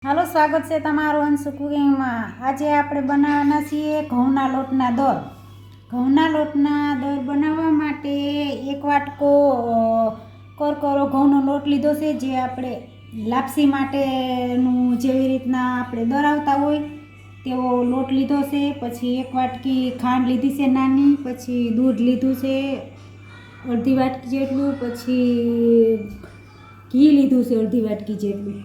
હાલો, સ્વાગત છે તમારું અંશુ કુકિંગમાં। આજે આપણે બનાવવાના છીએ ઘઉંના લોટના દર। ઘઉંના લોટના દર બનાવવા માટે એક વાટકો કરકરો ઘઉંનો લોટ લીધો છે, જે આપણે લાપસી માટેનું જેવી રીતના આપણે દરાવતા હોય તેવો લોટ લીધો છે। પછી એક વાટકી ખાંડ લીધી છે નાની, પછી દૂધ લીધું છે અડધી વાટકી જેટલું, પછી ઘી લીધું છે અડધી વાટકી જેટલું।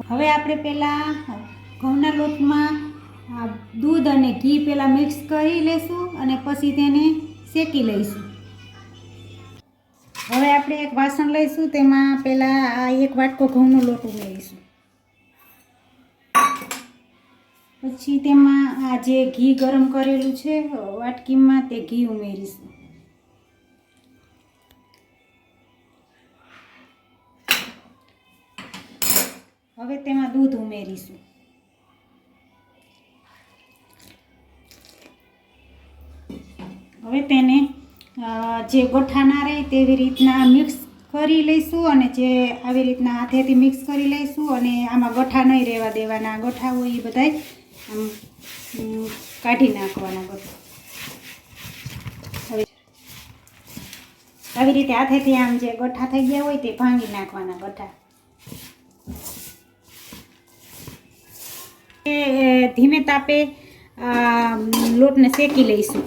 હવે આપણે પહેલાં ઘઉંના લોટમાં દૂધ અને ઘી પહેલાં મિક્સ કરી લઈશું અને પછી તેને શેકી લઈશું। હવે આપણે એક વાસણ લઈશું, તેમાં પહેલાં આ એક વાટકો ઘઉંનો લોટ ઉમેરીશું। પછી તેમાં આ જે ઘી ગરમ કરેલું છે વાટકીમાં, તે ઘી ઉમેરીશું। હવે તેમાં દૂધ ઉમેરીશું। હવે તેને જે ગઠ્ઠા ના રહે તેવી રીતના મિક્સ કરી લઈશું અને જે આવી રીતના હાથેથી મિક્સ કરી લઈશું અને આમાં ગઠ્ઠા નહીં રહેવા દેવાના। ગઠ્ઠા હોય એ બધાય આમ કાઢી નાખવાના ગઠ્ઠા। હવે આવી રીતે હાથેથી આમ જે ગઠ્ઠા થઈ ગયા હોય તે ભાંગી નાખવાના ગઠ્ઠા। ધીમે તાપે લોટને શેકી લઈશું।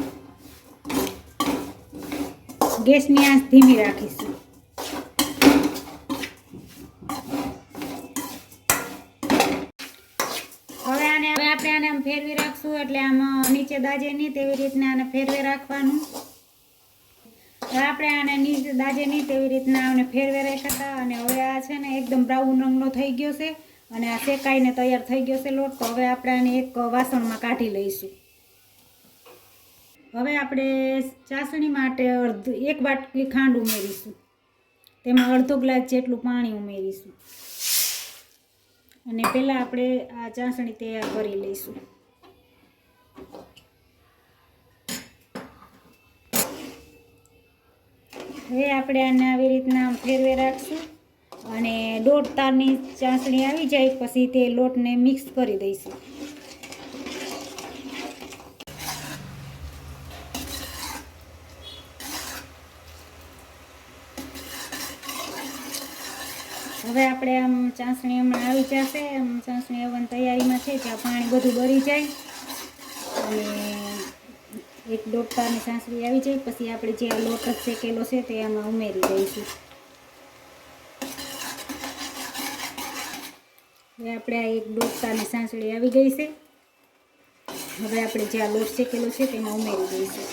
ગેસની આંચ ધીમી રાખીશું। હવે આપણે આને આમ ફેરવી રાખશું, એટલે આમ નીચે દાજે નહીં તેવી રીતના આને ફેરવી રાખવાનું। હવે આપણે આને નીચે દાજે નહીં તેવી રીતના આને ફેરવી રાખ્યા હતા અને હવે આ છે ને એકદમ બ્રાઉન રંગનો થઈ ગયો છે અને આ શેકાઈને તૈયાર થઈ ગયો છે લોટ। તો હવે આપણે આને એક વાસણમાં કાઢી લઈશું। હવે આપણે ચાસણી માટે એક વાટકી ખાંડ ઉમેરીશું, તેમાં અડધો ગ્લાસ જેટલું પાણી ઉમેરીશું અને પહેલાં આપણે આ ચાસણી તૈયાર કરી લઈશું। હવે આપણે આને આવી રીતના ફેરવે રાખશું અને દોઢ તારની ચાસણી આવી જાય પછી તે લોટને મિક્સ કરી દઈશું। હવે આપણે આમ ચાસણી હમણાં આવી જશે, આમ ચાસણી આવવાની તૈયારીમાં છે, ત્યાં પાણી બધું બળી જાય અને એક દોઢ તારની ચાસણી આવી જાય પછી આપણે જે આ લોટ શેકેલો છે તે આમાં ઉમેરી દઈશું। હવે આપણે આ એક દોઢ તારની ચાસણી આવી ગઈ છે। હવે આપણે જે આ લોટ શેકેલો છે તેમાં ઉમેરી દઈશું।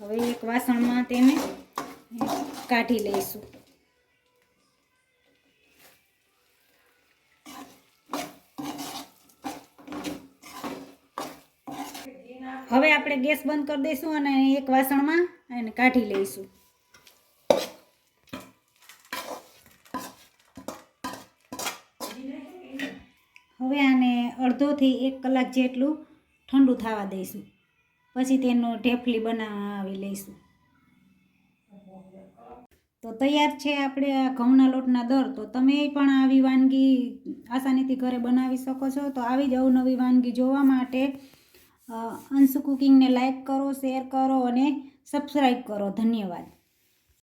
હવે એક વાસણમાં તેને કાઢી લઈશું। હવે આપણે ગેસ બંધ કરી દઈશું અને એક વાસણમાં એને કાઢી લઈશું। હવે આને અડધોથી 1 કલાક જેટલું ઠંડુ થવા દઈશું, પછી તેનો ઢેફલી બનાવી લઈશું। તો તૈયાર છે આપણે આ ઘઉંના લોટના દર। તો તમે પણ આવી વાનગી આસાનીથી ઘરે બનાવી શકો છો। તો આવી જ અવનવી વાનગી જોવા માટે અંશુ કુકિંગને લાઈક કરો, શેર કરો અને સબસ્ક્રાઈબ કરો। ધન્યવાદ।